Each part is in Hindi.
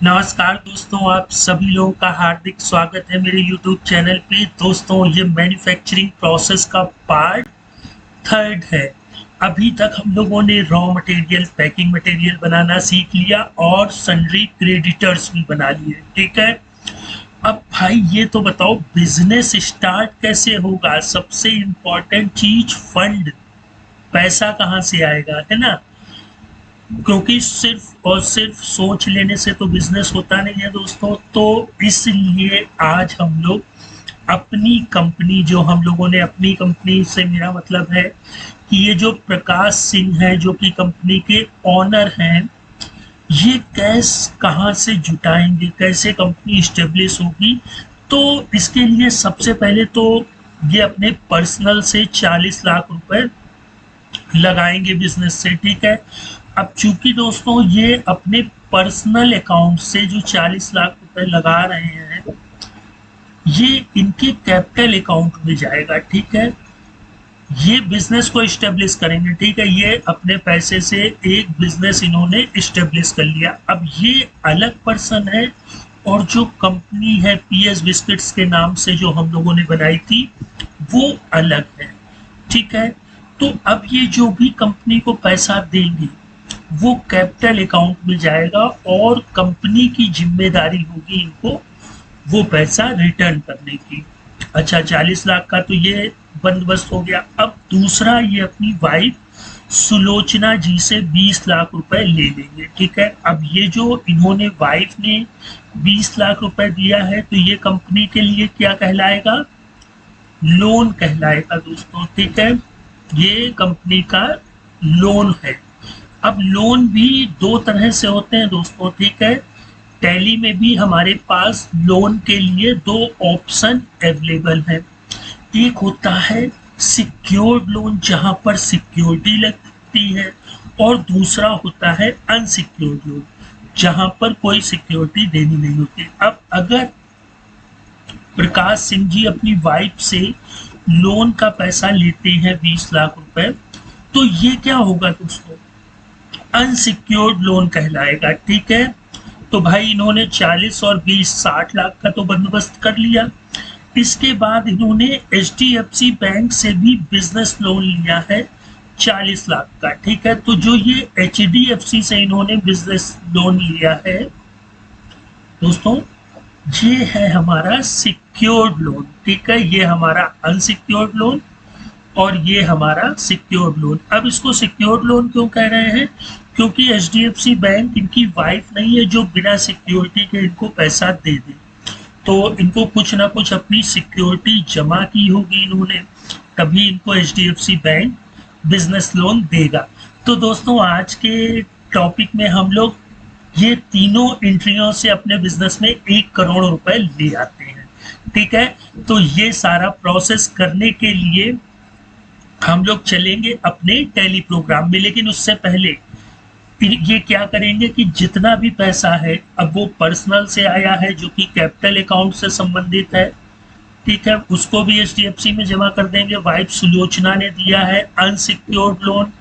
नमस्कार दोस्तों, आप सभी लोगों का हार्दिक स्वागत है मेरे YouTube चैनल पे। दोस्तों, ये मैन्युफैक्चरिंग प्रोसेस का पार्ट थर्ड है। अभी तक हम लोगों ने रॉ मटेरियल, पैकिंग मटेरियल बनाना सीख लिया और सन्ड्री क्रेडिटर्स भी बना लिए। ठीक है, अब भाई ये तो बताओ बिजनेस स्टार्ट कैसे होगा। सबसे इम्पोर्टेंट चीज फंड, पैसा कहाँ से आएगा, है ना। क्योंकि सिर्फ और सिर्फ सोच लेने से तो बिजनेस होता नहीं है दोस्तों। तो इसलिए आज हम लोग अपनी कंपनी, जो हम लोगों ने अपनी कंपनी से मेरा मतलब है कि ये जो प्रकाश सिंह है जो कि कंपनी के ऑनर हैं, ये कैश कहाँ से जुटाएंगे, कैसे कंपनी स्टेब्लिश होगी। तो इसके लिए सबसे पहले तो ये अपने पर्सनल से 40 लाख रुपए लगाएंगे बिजनेस से। ठीक है, अब चूंकि दोस्तों ये अपने पर्सनल अकाउंट से जो 40 लाख रुपए लगा रहे हैं, ये इनके कैपिटल अकाउंट में जाएगा। ठीक है, ये बिजनेस को इस्टेब्लिश करेंगे। ठीक है, ये अपने पैसे से एक बिजनेस इन्होंने इस्टेब्लिश कर लिया। अब ये अलग पर्सन है और जो कंपनी है पीएस बिस्किट्स के नाम से जो हम लोगों ने बनाई थी वो अलग है। ठीक है, तो अब ये जो भी कंपनी को पैसा देंगे वो कैपिटल अकाउंट में जाएगा और कंपनी की जिम्मेदारी होगी इनको वो पैसा रिटर्न करने की। अच्छा, 40 लाख का तो ये बंदोबस्त हो गया। अब दूसरा, ये अपनी वाइफ सुलोचना जी से 20 लाख रुपए ले लेंगे। ठीक है, अब ये जो इन्होंने वाइफ ने 20 लाख रुपए दिया है तो ये कंपनी के लिए क्या कहलाएगा, लोन कहलाएगा दोस्तों। ठीक है, ये कंपनी का लोन है। अब लोन भी दो तरह से होते हैं दोस्तों। ठीक है, टैली में भी हमारे पास लोन के लिए दो ऑप्शन अवेलेबल है। एक होता है सिक्योर्ड लोन जहां पर सिक्योरिटी लगती है, और दूसरा होता है अनसिक्योर्ड लोन जहां पर कोई सिक्योरिटी देनी नहीं होती। अब अगर प्रकाश सिंह जी अपनी वाइफ से लोन का पैसा लेते हैं 20 लाख रुपए, तो ये क्या होगा दोस्तों, अनसिक्योर्ड लोन कहलाएगा। ठीक है, तो भाई इन्होंने 40 और 20 60 लाख का तो बंदोबस्त कर लिया। इसके बाद इन्होंने एचडीएफसी बैंक से भी बिजनेस लोन लिया है 40 लाख का। ठीक है, तो जो ये एचडीएफसी से इन्होंने बिजनेस लोन लिया है दोस्तों, ये है हमारा सिक्योर्ड लोन। ठीक है, ये हमारा अनसिक्योर्ड लोन और ये हमारा सिक्योर्ड लोन। अब इसको सिक्योर्ड लोन क्यों कह रहे हैं, क्योंकि एचडीएफसी बैंक इनकी वाइफ नहीं है जो बिना सिक्योरिटी के इनको पैसा दे दे। तो इनको कुछ ना कुछ अपनी सिक्योरिटी जमा की होगी इन्होंने, तभी इनको एचडीएफसी बैंक बिजनेस लोन देगा। तो दोस्तों, आज के टॉपिक में हम लोग ये तीनों एंट्रियों से अपने बिजनेस में 1 करोड़ रुपए ले आते हैं। ठीक है, तो ये सारा प्रोसेस करने के लिए हम लोग चलेंगे अपने टैली प्रोग्राम में। लेकिन उससे पहले ये क्या करेंगे कि जितना भी पैसा है, अब वो पर्सनल से आया है जो कि कैपिटल अकाउंट से संबंधित है, ठीक है, उसको भी एचडीएफसी में जमा कर देंगे। वाइफ सुलोचना ने दिया है अनसिक्योर्ड लोन,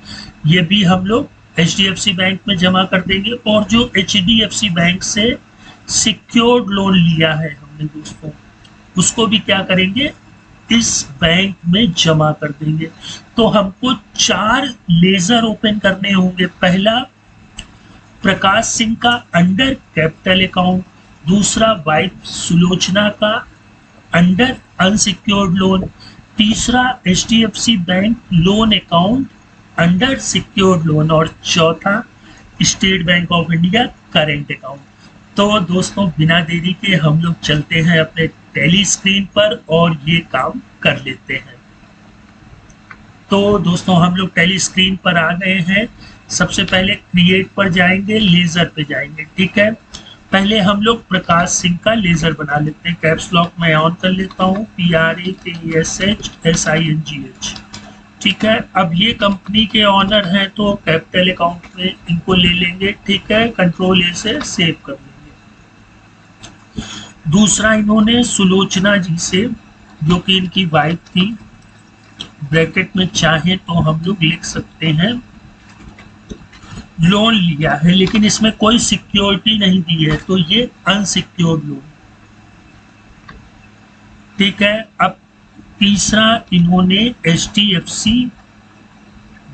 ये भी हम लोग एचडीएफसी बैंक में जमा कर देंगे। और जो एचडीएफसी बैंक से सिक्योर्ड लोन लिया है हमने दोस्तों, उसको भी क्या करेंगे, इस बैंक में जमा कर देंगे। तो हमको 4 लेजर ओपन करने होंगे। पहला, प्रकाश सिंह का अंडर कैपिटल अकाउंट। दूसरा, वाइफ सुलोचना का अंडर अनसिक्योर्ड लोन। तीसरा, HDFC bank loan account under secured loan. और चौथा, state bank of India current account. तो दोस्तों, बिना देरी के हम लोग चलते हैं अपने टैली स्क्रीन पर और ये काम कर लेते हैं। तो दोस्तों, हम लोग टैली स्क्रीन पर आ गए हैं। सबसे पहले क्रिएट पर जाएंगे, लेजर पे जाएंगे। ठीक है, पहले हम लोग प्रकाश सिंह का लेजर बना लेते हैं। कैप्स लॉक में ऑन कर लेता हूँ, PRAKSHSINGH। ठीक है, अब ये कंपनी के ऑनर हैं तो कैपिटल अकाउंट में इनको ले लेंगे। ठीक है, कंट्रोल ए से सेव कर लेंगे। दूसरा, इन्होंने सुलोचना जी से, जो कि इनकी वाइफ थी, ब्रैकेट में चाहे तो हम लोग लिख सकते हैं लोन लिया है लेकिन इसमें कोई सिक्योरिटी नहीं दी है, तो ये अनसिक्योर्ड लोन। ठीक है। अब तीसरा, इन्होंने HDFC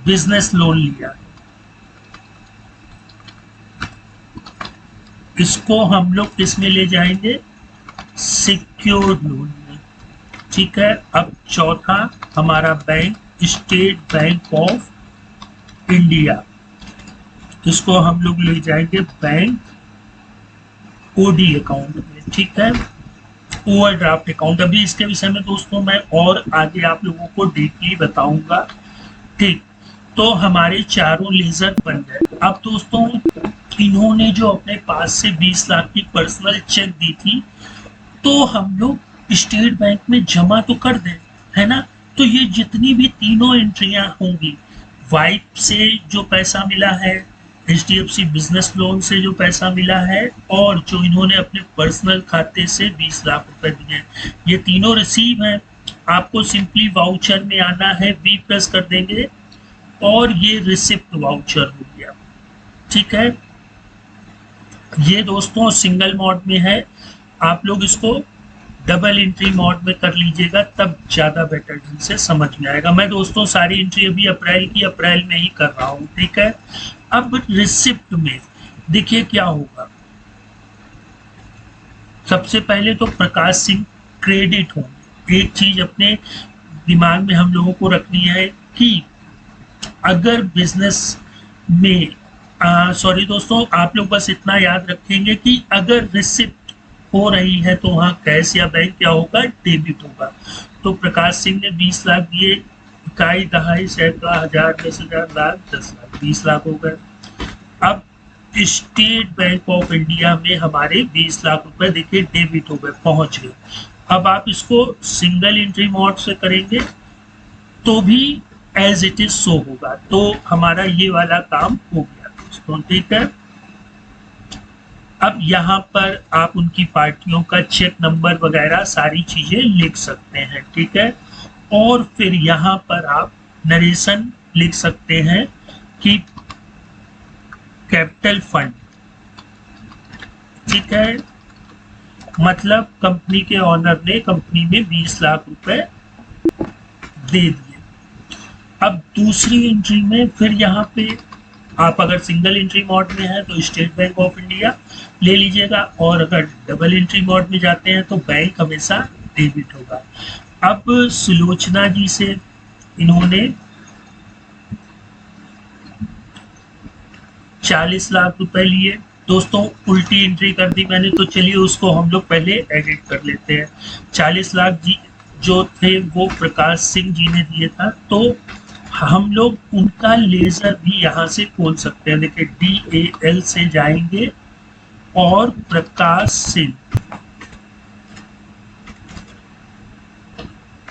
बिजनेस लोन लिया, इसको हम लोग किस में ले जाएंगे, सिक्योर्ड लोन में। ठीक है। अब चौथा हमारा bank state bank of India, इसको हम लोग ले जाएंगे बैंक OD अकाउंट में। ठीक है, ओवरड्राफ्ट अकाउंट। अभी इसके विषय में दोस्तों मैं और आगे आप लोगों को डीपली बताऊंगा। ठीक, तो हमारे चारों लेजर बन गए। अब दोस्तों इन्होंने जो अपने पास से 20 लाख की पर्सनल चेक दी थी, तो हम लोग स्टेट बैंक में जमा तो कर दें, है ना। तो ये जितनी भी तीनों एंट्रियां होंगी, वाइफ से जो पैसा मिला है, HDFC बिजनेस लोन से जो पैसा मिला है, और जो इन्होंने अपने पर्सनल खाते से 20 लाख रुपए दिए हैं, ये तीनों रिसीव हैं। आपको सिंपली वाउचर में आना है, V प्रेस कर देंगे और ये रिसिप्ट वाउचर हो गया। ठीक है, ये दोस्तों सिंगल मोड में है, आप लोग इसको डबल एंट्री मोड में कर लीजिएगा, तब ज्यादा बेटर ढंग से समझ में आएगा। मैं दोस्तों सारी एंट्री अभी अप्रैल में ही कर रहा हूँ। ठीक है। अब रिसिप्ट में देखिए क्या होगा। सबसे पहले तो प्रकाश सिंह क्रेडिट होंगे। एक चीज अपने दिमाग में हम लोगों को रखनी है कि अगर बिजनेस में सॉरी दोस्तों, आप लोग बस इतना याद रखेंगे कि अगर रिसिप्ट हो रही है तो वहां कैश या बैंक क्या होगा, डेबिट होगा। तो प्रकाश सिंह ने 20 लाख दिए, इकाई, दहाई, सैकड़ा, हजार, 10,000, लाख, 10 लाख, 20 लाख हो गए। अब स्टेट बैंक ऑफ इंडिया में हमारे 20 लाख रुपए देखिए डेबिट हो गए, पहुंच गए। अब आप इसको सिंगल एंट्री मोड से करेंगे तो भी एज इट इज शो होगा, तो हमारा ये वाला काम हो गया दोस्तों। ठीक है। अब यहाँ पर आप उनकी पार्टियों का चेक नंबर वगैरह सारी चीजें लिख सकते हैं। ठीक है। और फिर यहाँ पर आप नरेशन लिख सकते हैं कि कैपिटल फंड, ठीक है, मतलब कंपनी के ऑनर ने कंपनी में 20 लाख रुपए दे दिए। अब दूसरी एंट्री में फिर यहाँ पे आप अगर सिंगल एंट्री मोड में है तो स्टेट बैंक ऑफ इंडिया ले लीजिएगा, और अगर डबल एंट्री मोड में जाते हैं तो बैंक हमेशा डेबिट होगा। अब सुलोचना जी से इन्होंने 40 लाख रुपए लिए। दोस्तों उल्टी एंट्री कर दी मैंने, तो चलिए उसको हम लोग पहले एडिट कर लेते हैं। 40 लाख जी जो थे वो प्रकाश सिंह जी ने दिए था, तो हम लोग उनका लेजर भी यहाँ से खोल सकते हैं। देखिए DAL से जाएंगे और प्रकाश सिंह,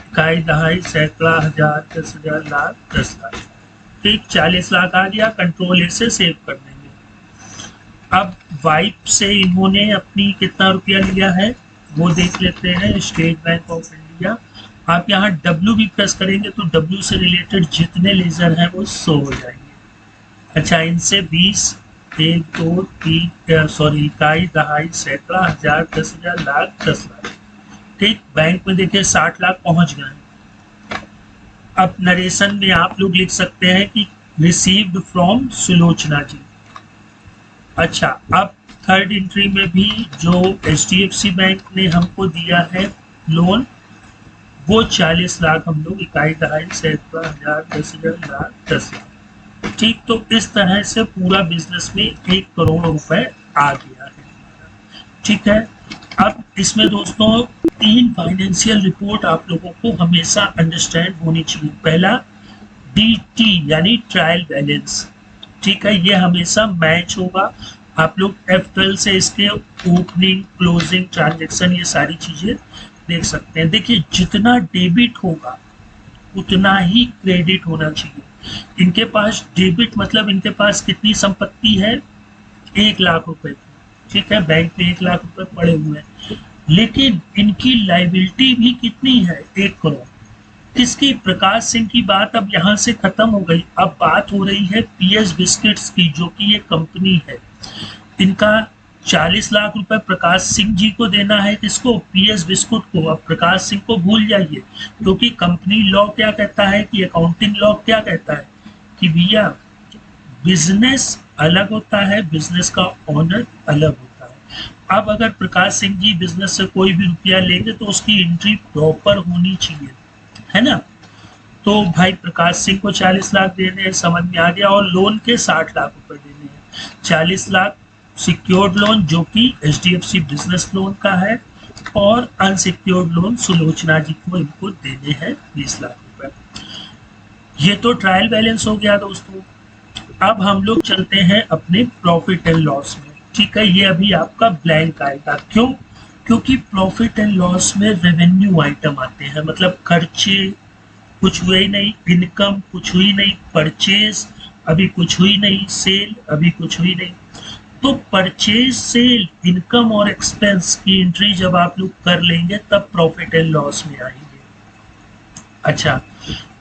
इकाई, दहाई, सैकड़ा, हजार, 10,000, लाख, 10 लाख। ठीक, 40 लाख आ गया। कंट्रोल A से सेव कर देंगे। अब वाइफ से इन्होंने अपनी कितना रुपया लिया है वो देख लेते हैं। स्टेट बैंक ऑफ इंडिया, आप यहाँ W भी प्रेस करेंगे तो W से रिलेटेड जितने लेजर हैं वो शो हो जाएंगे। अच्छा, इनसे 20, 1, 2, 3 सॉरी इकाई, दहाई, सैकड़ा, हजार, 10,000, लाख, 10 लाख। ठीक, बैंक में देखिए 60 लाख पहुंच गए। अब नरेशन में आप लोग लिख सकते हैं कि रिसीव्ड फ्रॉम सुलोचना जी। अच्छा, अब थर्ड एंट्री में भी जो HDFC बैंक ने हमको दिया है लोन, वो 40 लाख हम लोग इकाई, दहाई, सैकड़ा, हजार, 10,000, लाख, 10 लाख। ठीक, तो इस तरह से पूरा बिजनेस में 1 करोड़ रुपए आ गया है। ठीक है। अब इसमें दोस्तों 3 फाइनेंशियल रिपोर्ट आप लोगों को हमेशा अंडरस्टैंड होनी चाहिए। पहला DT यानी ट्रायल बैलेंस। ठीक है, ये हमेशा मैच होगा। आप लोग F12 से इसके ओपनिंग, क्लोजिंग, ट्रांजैक्शन ये सारी चीजें देख सकते हैं। देखिए जितना डेबिट होगा उतना ही क्रेडिट होना चाहिए। इनके पास डेबिट मतलब इनके पास कितनी संपत्ति है, 1 लाख रुपए की। ठीक है, बैंक में 1 लाख रुपए पड़े हुए हैं, लेकिन इनकी लाइबिलिटी भी कितनी है, 1 करोड़। किसकी? प्रकाश सिंह की बात अब यहाँ से खत्म हो गई। अब बात हो रही है पीएस बिस्किट्स की, जो कि ये कंपनी है। इनका 40 लाख रुपए प्रकाश सिंह जी को देना है। किसको? पीएस बिस्कुट को। अब प्रकाश सिंह को भूल जाइए, क्योंकि कंपनी लॉ क्या कहता है कि अकाउंटिंग लॉ क्या कहता है कि भैया बिजनेस अलग होता है, बिजनेस का ओनर अलग होता है। अब अगर प्रकाश सिंह जी बिजनेस से कोई भी रुपया लेंगे तो उसकी एंट्री प्रॉपर होनी चाहिए, है ना। तो भाई प्रकाश सिंह को 40 लाख देने हैं, समझ में आ गया। और लोन के 60 लाख रुपए देने हैं। 40 लाख सिक्योर्ड लोन जो कि एचडीएफसी बिजनेस लोन का है, और अनसिक्योर्ड लोन सुलोचना जी को इनको देने हैं 20 लाख रुपए। ये तो ट्रायल बैलेंस हो गया दोस्तों। अब हम लोग चलते हैं अपने प्रॉफिट एंड लॉस में। ठीक है, ये अभी आपका ब्लैंक आएगा। क्यों? क्योंकि प्रॉफिट एंड लॉस में रेवेन्यू आइटम आते हैं, मतलब खर्चे कुछ हुए ही नहीं, इनकम कुछ हुई नहीं, परचेज अभी कुछ हुई नहीं, सेल अभी कुछ हुई नहीं। तो परचेज, सेल, इनकम और एक्सपेंस की एंट्री जब आप लोग कर लेंगे तब प्रॉफिट एंड लॉस में आएंगे। अच्छा,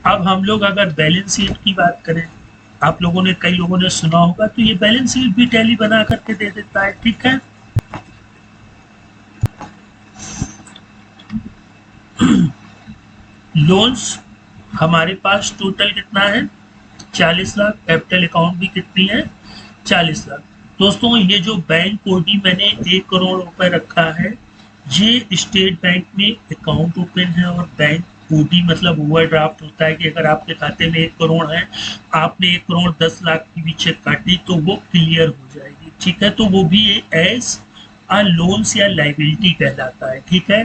अब हम लोग अगर बैलेंस शीट की बात करें, आप लोगों ने, कई लोगों ने सुना होगा, तो ये बैलेंस शीट भी टैली बना करके दे देता है। ठीक है, लोन्स हमारे पास टोटल कितना है? 40 लाख। कैपिटल अकाउंट भी कितनी है? 40 लाख। दोस्तों ये जो बैंक ओडी मैंने 1 करोड़ रुपए रखा है, ये स्टेट बैंक में अकाउंट ओपन है, और बैंक ओडी मतलब ओवरड्राफ्ट होता है कि अगर आपके खाते में 1 करोड़ है, आपने 1 करोड़ 10 लाख की भी चेक काटी तो वो क्लियर हो जाएगी। ठीक है, तो वो भी एज अ लोन्स या लाइबिलिटी कहलाता है। ठीक है,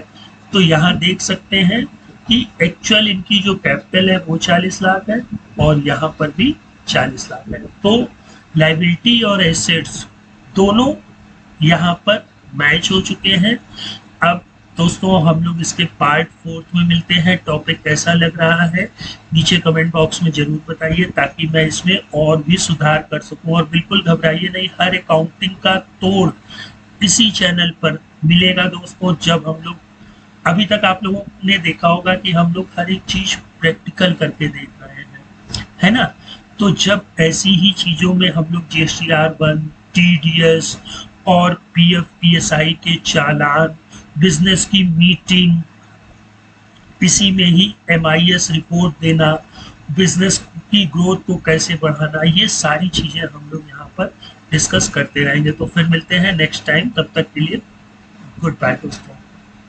तो यहाँ देख सकते हैं कि एक्चुअल इनकी जो कैपिटल है वो 40 लाख है, और यहाँ पर भी 40 लाख है। तो लाइबिलिटी और एसेट्स दोनों यहाँ पर मैच हो चुके हैं। अब दोस्तों हम लोग इसके पार्ट 4 में मिलते हैं। टॉपिक कैसा लग रहा है नीचे कमेंट बॉक्स में जरूर बताइए, ताकि मैं इसमें और भी सुधार कर सकूं। और बिल्कुल घबराइए नहीं, हर अकाउंटिंग का तोड़ इसी चैनल पर मिलेगा दोस्तों। जब हम लोग, अभी तक आप लोगों ने देखा होगा कि हम लोग हर एक चीज प्रैक्टिकल करके देख रहे हैं, है ना। तो जब ऐसी ही चीजों में हम लोग GSTR1, TDS और PF PSI के चालान, बिजनेस की मीटिंग, इसी में ही MIS रिपोर्ट देना, बिजनेस की ग्रोथ को कैसे बढ़ाना, ये सारी चीजें हम लोग यहाँ पर डिस्कस करते रहेंगे। तो फिर मिलते हैं नेक्स्ट टाइम, तब तक के लिए गुड बाय दोस्तों।